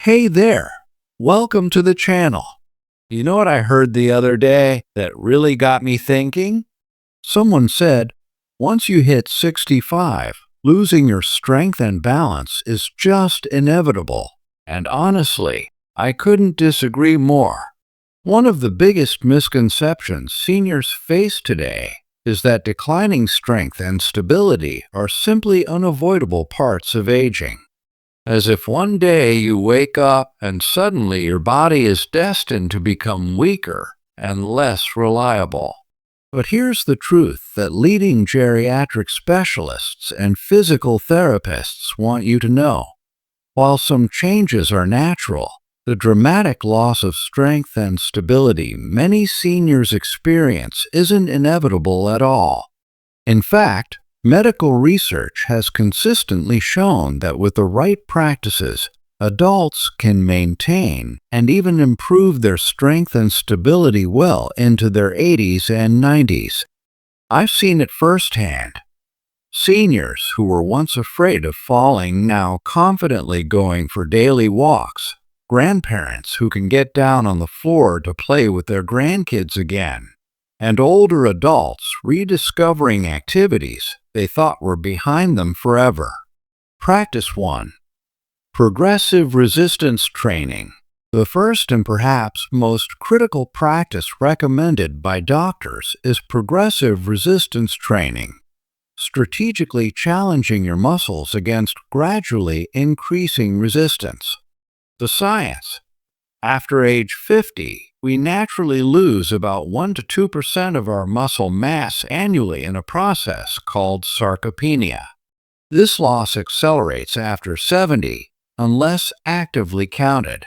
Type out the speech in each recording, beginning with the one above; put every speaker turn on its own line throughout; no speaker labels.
Hey there! Welcome to the channel. You know what I heard the other day that really got me thinking? Someone said, once you hit 65, losing your strength and balance is just inevitable. And honestly, I couldn't disagree more. One of the biggest misconceptions seniors face today is that declining strength and stability are simply unavoidable parts of aging. As if one day you wake up and suddenly your body is destined to become weaker and less reliable. But here's the truth that leading geriatric specialists and physical therapists want you to know. While some changes are natural, the dramatic loss of strength and stability many seniors experience isn't inevitable at all. In fact, medical research has consistently shown that with the right practices, adults can maintain and even improve their strength and stability well into their 80s and 90s. I've seen it firsthand. Seniors who were once afraid of falling now confidently going for daily walks. Grandparents who can get down on the floor to play with their grandkids again. And older adults rediscovering activities they thought were behind them forever. Practice 1. Progressive resistance training. The first and perhaps most critical practice recommended by doctors is progressive resistance training, strategically challenging your muscles against gradually increasing resistance. The science. After age 50, we naturally lose about 1 to 2% of our muscle mass annually in a process called sarcopenia. This loss accelerates after 70, unless actively counted.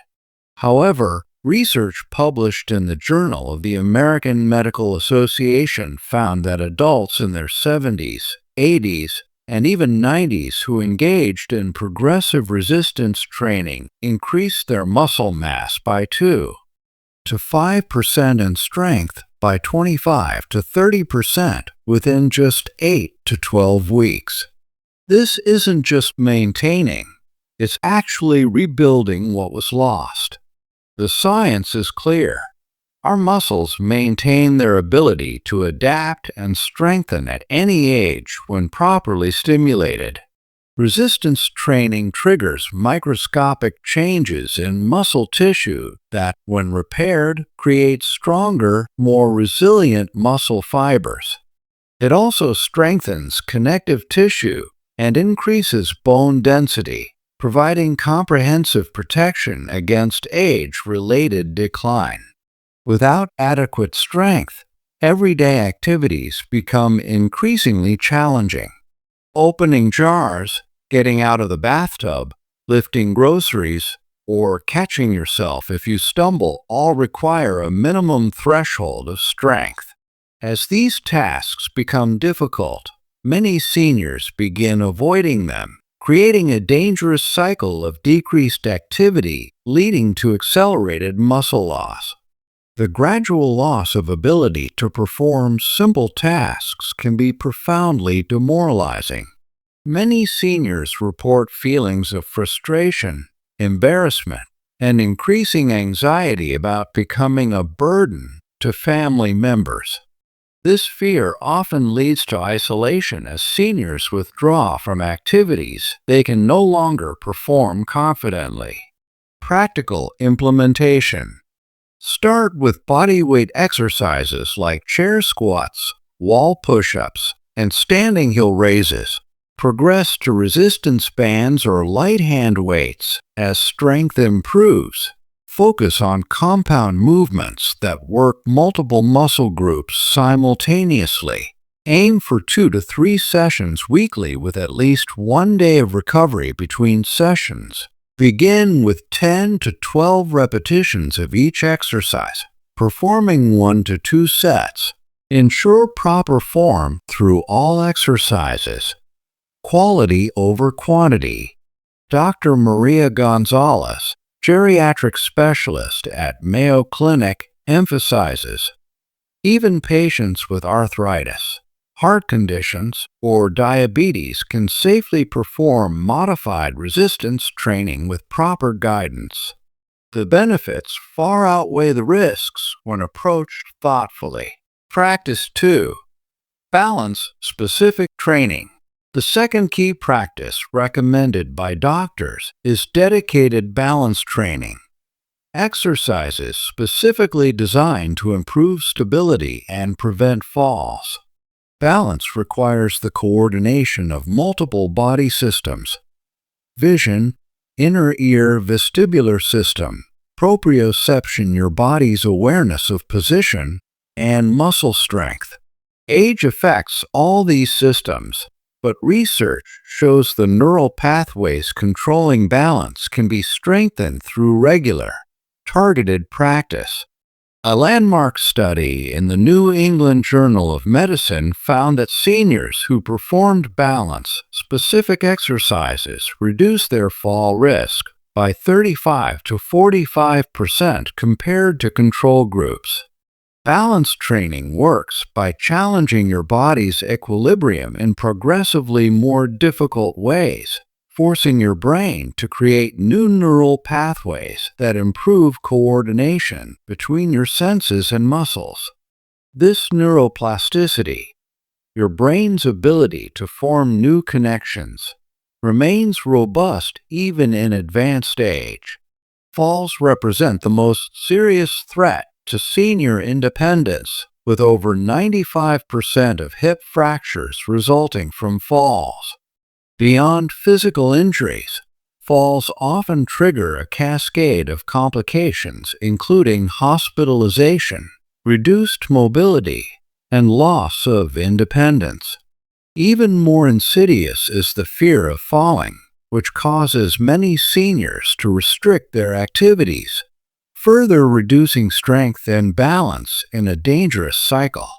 However, research published in the Journal of the American Medical Association found that adults in their 70s, 80s, and even 90s who engaged in progressive resistance training increased their muscle mass by 2 to 5% in strength by 25 to 30% within just 8 to 12 weeks. This isn't just maintaining, it's actually rebuilding what was lost. The science is clear. Our muscles maintain their ability to adapt and strengthen at any age when properly stimulated. Resistance training triggers microscopic changes in muscle tissue that, when repaired, create stronger, more resilient muscle fibers. It also strengthens connective tissue and increases bone density, providing comprehensive protection against age-related decline. Without adequate strength, everyday activities become increasingly challenging. Opening jars, getting out of the bathtub, lifting groceries, or catching yourself if you stumble all require a minimum threshold of strength. As these tasks become difficult, many seniors begin avoiding them, creating a dangerous cycle of decreased activity leading to accelerated muscle loss. The gradual loss of ability to perform simple tasks can be profoundly demoralizing. Many seniors report feelings of frustration, embarrassment, and increasing anxiety about becoming a burden to family members. This fear often leads to isolation as seniors withdraw from activities they can no longer perform confidently. Practical implementation. Start with bodyweight exercises like chair squats, wall push-ups, and standing hill raises. Progress to resistance bands or light hand weights as strength improves. Focus on compound movements that work multiple muscle groups simultaneously. Aim for 2 to 3 sessions weekly with at least 1 day of recovery between sessions. Begin with 10 to 12 repetitions of each exercise, performing 1 to 2 sets. Ensure proper form through all exercises. Quality over quantity. Dr. Maria Gonzalez, geriatric specialist at Mayo Clinic, emphasizes, even patients with arthritis, heart conditions, or diabetes can safely perform modified resistance training with proper guidance. The benefits far outweigh the risks when approached thoughtfully. Practice 2. Balance-specific training. The second key practice recommended by doctors is dedicated balance training. Exercises specifically designed to improve stability and prevent falls. Balance requires the coordination of multiple body systems: vision, inner ear vestibular system, proprioception, your body's awareness of position, and muscle strength. Age affects all these systems, but research shows the neural pathways controlling balance can be strengthened through regular, targeted practice. A landmark study in the New England Journal of Medicine found that seniors who performed balance-specific exercises reduced their fall risk by 35 to 45% compared to control groups. Balance training works by challenging your body's equilibrium in progressively more difficult ways, forcing your brain to create new neural pathways that improve coordination between your senses and muscles. This neuroplasticity, your brain's ability to form new connections, remains robust even in advanced age. Falls represent the most serious threat to senior independence, with over 95% of hip fractures resulting from falls. Beyond physical injuries, falls often trigger a cascade of complications, including hospitalization, reduced mobility, and loss of independence. Even more insidious is the fear of falling, which causes many seniors to restrict their activities, further reducing strength and balance in a dangerous cycle.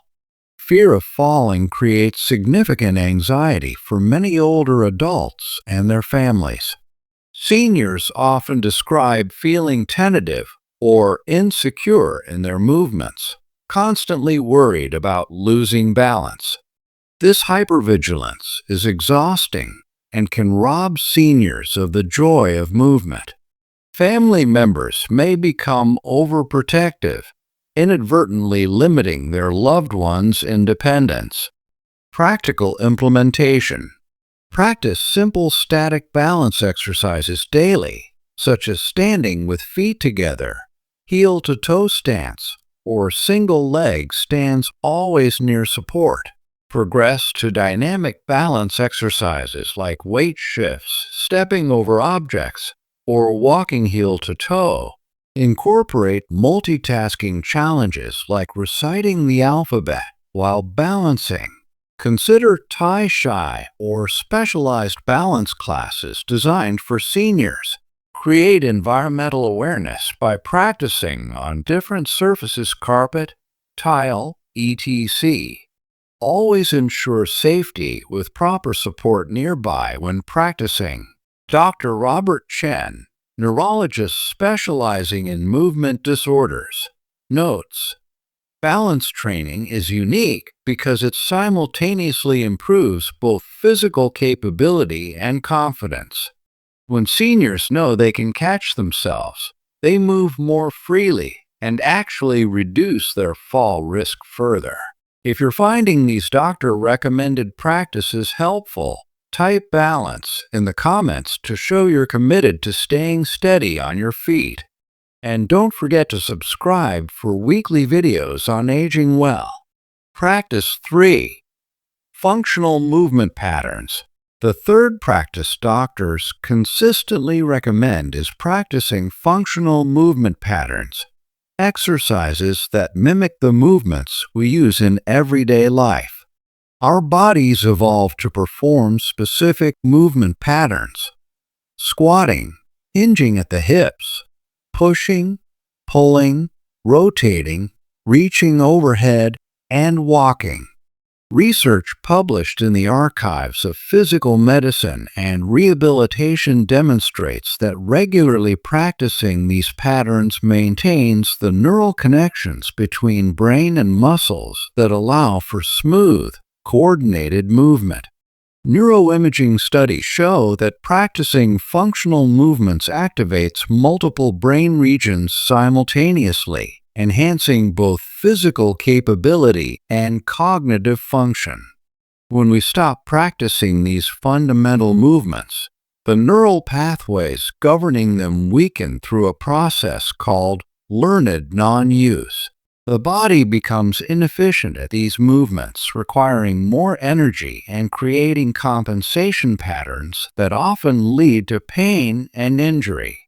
Fear of falling creates significant anxiety for many older adults and their families. Seniors often describe feeling tentative or insecure in their movements, constantly worried about losing balance. This hypervigilance is exhausting and can rob seniors of the joy of movement. Family members may become overprotective, inadvertently limiting their loved ones' independence. Practical implementation. Practice simple static balance exercises daily, such as standing with feet together, heel-to-toe stance, or single leg stands always near support. Progress to dynamic balance exercises like weight shifts, stepping over objects, or walking heel-to-toe. Incorporate multitasking challenges like reciting the alphabet while balancing. Consider Tai Chi or specialized balance classes designed for seniors. Create environmental awareness by practicing on different surfaces: carpet, tile, etc. Always ensure safety with proper support nearby when practicing. Dr. Robert Chen, neurologist specializing in movement disorders, notes, balance training is unique because it simultaneously improves both physical capability and confidence. When seniors know they can catch themselves, they move more freely and actually reduce their fall risk further. If you're finding these doctor-recommended practices helpful, type balance in the comments to show you're committed to staying steady on your feet. And don't forget to subscribe for weekly videos on aging well. Practice 3. Functional movement patterns. The third practice doctors consistently recommend is practicing functional movement patterns, exercises that mimic the movements we use in everyday life. Our bodies evolved to perform specific movement patterns: squatting, hinging at the hips, pushing, pulling, rotating, reaching overhead, and walking. Research published in the Archives of Physical Medicine and Rehabilitation demonstrates that regularly practicing these patterns maintains the neural connections between brain and muscles that allow for smooth, coordinated movement. Neuroimaging studies show that practicing functional movements activates multiple brain regions simultaneously, enhancing both physical capability and cognitive function. When we stop practicing these fundamental movements, the neural pathways governing them weaken through a process called learned non-use. The body becomes inefficient at these movements, requiring more energy and creating compensation patterns that often lead to pain and injury.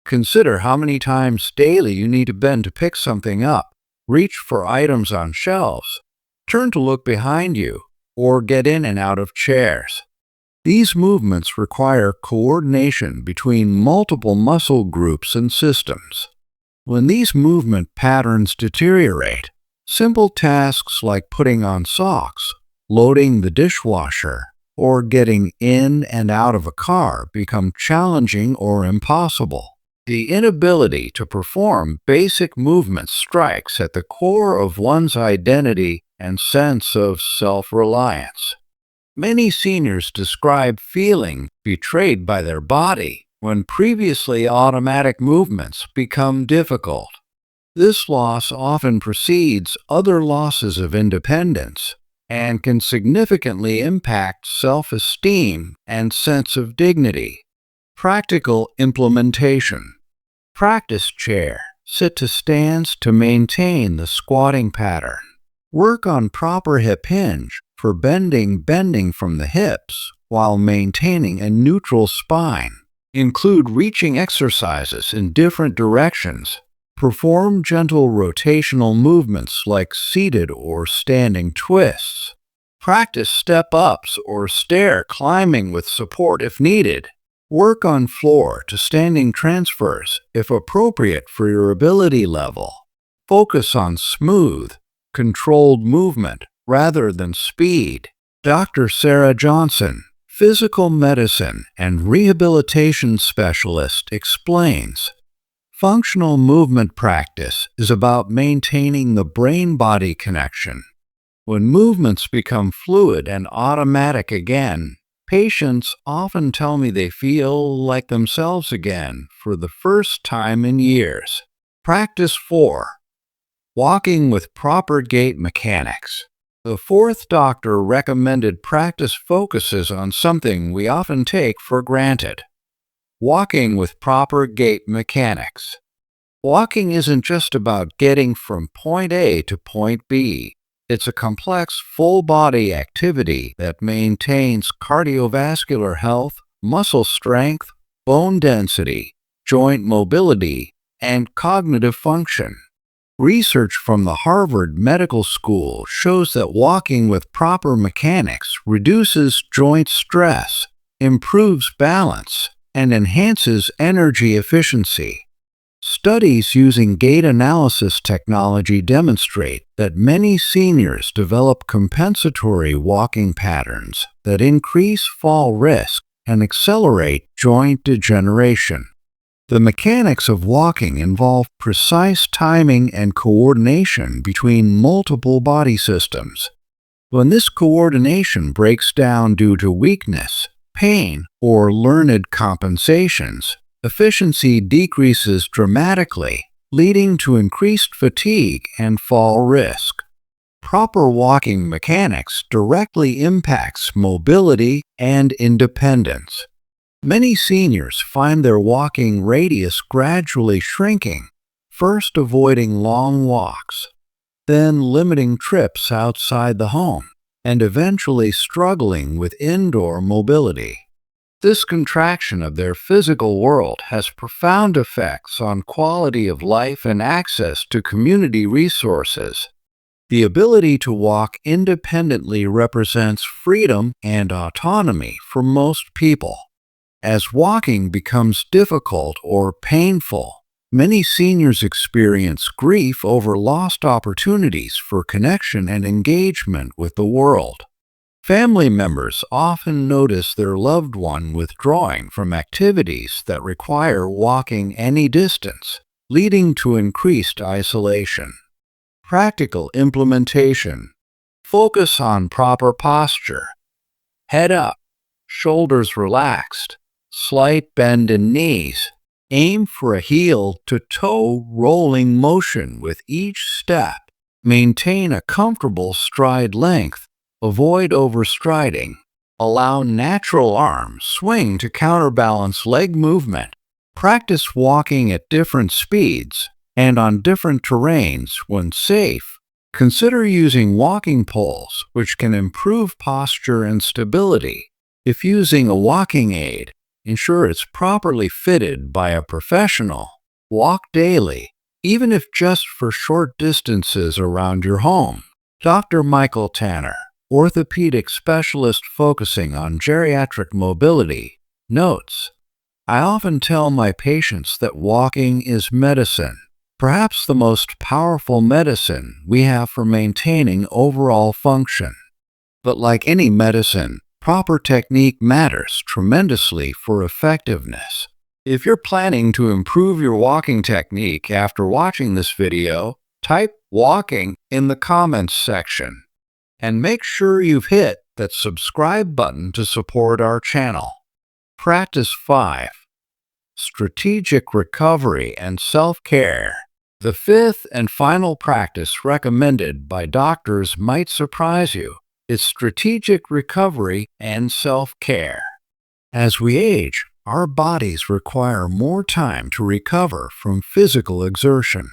Consider how many times daily you need to bend to pick something up, reach for items on shelves, turn to look behind you, or get in and out of chairs. These movements require coordination between multiple muscle groups and systems. When these movement patterns deteriorate, simple tasks like putting on socks, loading the dishwasher, or getting in and out of a car become challenging or impossible. The inability to perform basic movements strikes at the core of one's identity and sense of self-reliance. Many seniors describe feeling betrayed by their body when previously automatic movements become difficult. This loss often precedes other losses of independence and can significantly impact self-esteem and sense of dignity. Practical implementation. Practice chair. Sit to stands to maintain the squatting pattern. Work on proper hip hinge for bending from the hips while maintaining a neutral spine. Include reaching exercises in different directions. Perform gentle rotational movements like seated or standing twists. Practice step-ups or stair climbing with support if needed. Work on floor to standing transfers if appropriate for your ability level. Focus on smooth, controlled movement rather than speed. Dr. Sarah Johnson, physical medicine and rehabilitation specialist, explains, functional movement practice is about maintaining the brain-body connection. When movements become fluid and automatic again, patients often tell me they feel like themselves again for the first time in years. Practice 4. Walking with proper gait mechanics. The fourth doctor recommended practice focuses on something we often take for granted: walking with proper gait mechanics. Walking isn't just about getting from point A to point B. It's a complex, full-body activity that maintains cardiovascular health, muscle strength, bone density, joint mobility, and cognitive function. Research from the Harvard Medical School shows that walking with proper mechanics reduces joint stress, improves balance, and enhances energy efficiency. Studies using gait analysis technology demonstrate that many seniors develop compensatory walking patterns that increase fall risk and accelerate joint degeneration. The mechanics of walking involve precise timing and coordination between multiple body systems. When this coordination breaks down due to weakness, pain, or learned compensations, efficiency decreases dramatically, leading to increased fatigue and fall risk. Proper walking mechanics directly impacts mobility and independence. Many seniors find their walking radius gradually shrinking, first avoiding long walks, then limiting trips outside the home, and eventually struggling with indoor mobility. This contraction of their physical world has profound effects on quality of life and access to community resources. The ability to walk independently represents freedom and autonomy for most people. As walking becomes difficult or painful, many seniors experience grief over lost opportunities for connection and engagement with the world. Family members often notice their loved one withdrawing from activities that require walking any distance, leading to increased isolation. Practical implementation. Focus on proper posture. Head up, shoulders relaxed, slight bend in knees. Aim for a heel-to-toe rolling motion with each step. Maintain a comfortable stride length. Avoid overstriding. Allow natural arm swing to counterbalance leg movement. Practice walking at different speeds and on different terrains when safe. Consider using walking poles, which can improve posture and stability. If using a walking aid, ensure it's properly fitted by a professional. Walk daily, even if just for short distances around your home. Dr. Michael Tanner, orthopedic specialist focusing on geriatric mobility, notes, I often tell my patients that walking is medicine, perhaps the most powerful medicine we have for maintaining overall function. But like any medicine, proper technique matters tremendously for effectiveness. If you're planning to improve your walking technique after watching this video, type walking in the comments section. And make sure you've hit that subscribe button to support our channel. Practice 5. Strategic recovery and self-care. The fifth and final practice recommended by doctors might surprise you. Is strategic recovery and self-care. As we age, our bodies require more time to recover from physical exertion.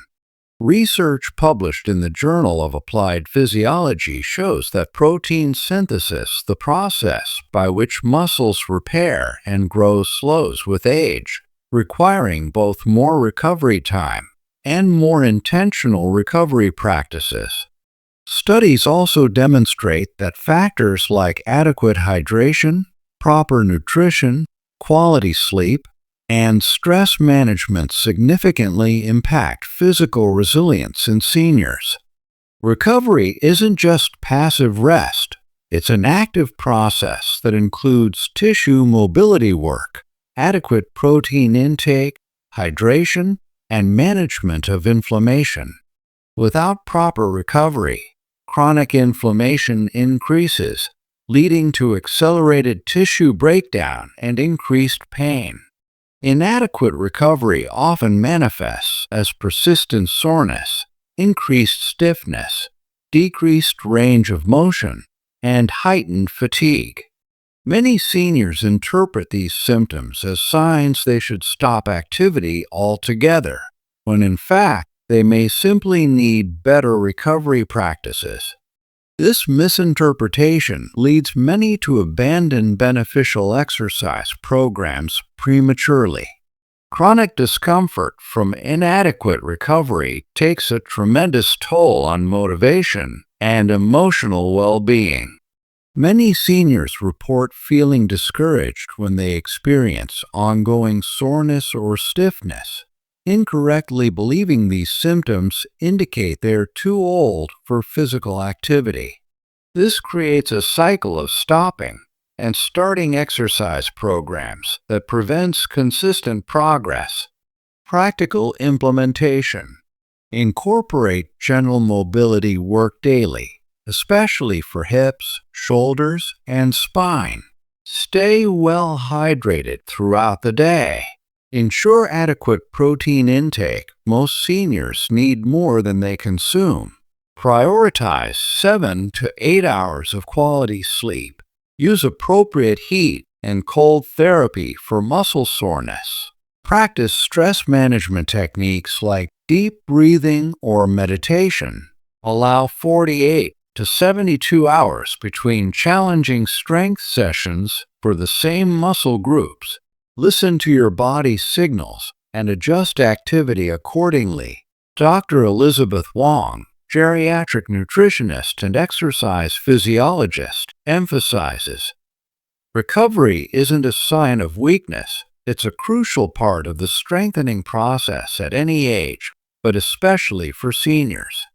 Research published in the Journal of Applied Physiology shows that protein synthesis, the process by which muscles repair and grow, slows with age, requiring both more recovery time and more intentional recovery practices. Studies also demonstrate that factors like adequate hydration, proper nutrition, quality sleep, and stress management significantly impact physical resilience in seniors. Recovery isn't just passive rest, it's an active process that includes tissue mobility work, adequate protein intake, hydration, and management of inflammation. Without proper recovery, chronic inflammation increases, leading to accelerated tissue breakdown and increased pain. Inadequate recovery often manifests as persistent soreness, increased stiffness, decreased range of motion, and heightened fatigue. Many seniors interpret these symptoms as signs they should stop activity altogether, when in fact, they may simply need better recovery practices. This misinterpretation leads many to abandon beneficial exercise programs prematurely. Chronic discomfort from inadequate recovery takes a tremendous toll on motivation and emotional well-being. Many seniors report feeling discouraged when they experience ongoing soreness or stiffness, incorrectly believing these symptoms indicate they are too old for physical activity. This creates a cycle of stopping and starting exercise programs that prevents consistent progress. Practical implementation. Incorporate general mobility work daily, especially for hips, shoulders, and spine. Stay well hydrated throughout the day. Ensure adequate protein intake. Most seniors need more than they consume. Prioritize 7 to 8 hours of quality sleep. Use appropriate heat and cold therapy for muscle soreness. Practice stress management techniques like deep breathing or meditation. Allow 48 to 72 hours between challenging strength sessions for the same muscle groups. Listen to your body's signals and adjust activity accordingly. Dr. Elizabeth Wong, geriatric nutritionist and exercise physiologist, emphasizes, recovery isn't a sign of weakness. It's a crucial part of the strengthening process at any age, but especially for seniors.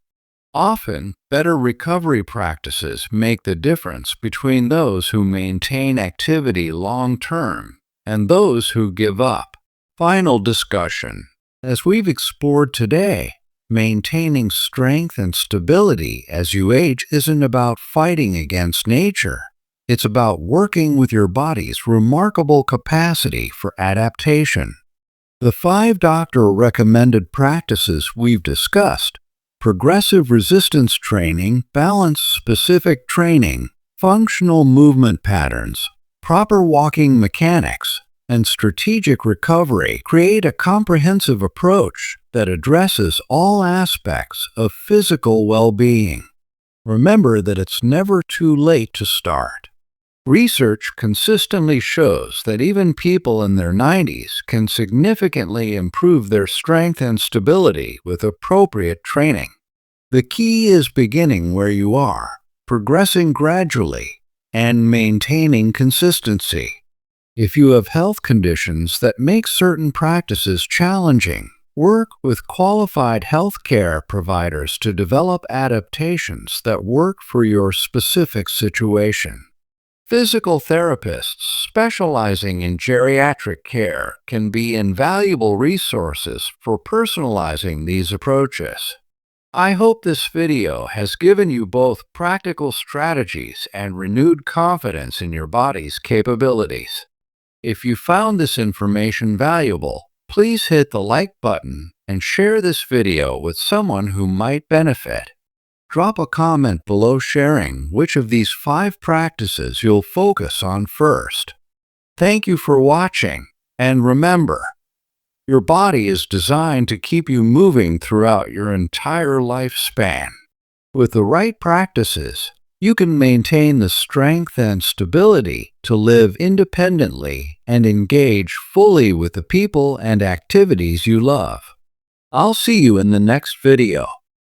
Often, better recovery practices make the difference between those who maintain activity long-term and those who give up. Final discussion. As we've explored today, Maintaining strength and stability as you age isn't about fighting against nature. It's about working with your body's remarkable capacity for adaptation. The 5 doctor-recommended practices we've discussed: progressive resistance training, balance-specific training, functional movement patterns, proper walking mechanics, and strategic recovery, create a comprehensive approach that addresses all aspects of physical well-being. Remember that it's never too late to start. Research consistently shows that even people in their 90s can significantly improve their strength and stability with appropriate training. The key is beginning where you are, progressing gradually, and maintaining consistency. If you have health conditions that make certain practices challenging, work with qualified healthcare providers to develop adaptations that work for your specific situation. Physical therapists specializing in geriatric care can be invaluable resources for personalizing these approaches. I hope this video has given you both practical strategies and renewed confidence in your body's capabilities. If you found this information valuable, please hit the like button and share this video with someone who might benefit. Drop a comment below sharing which of these 5 practices you'll focus on first. Thank you for watching, and remember, your body is designed to keep you moving throughout your entire lifespan. With the right practices, you can maintain the strength and stability to live independently and engage fully with the people and activities you love. I'll see you in the next video.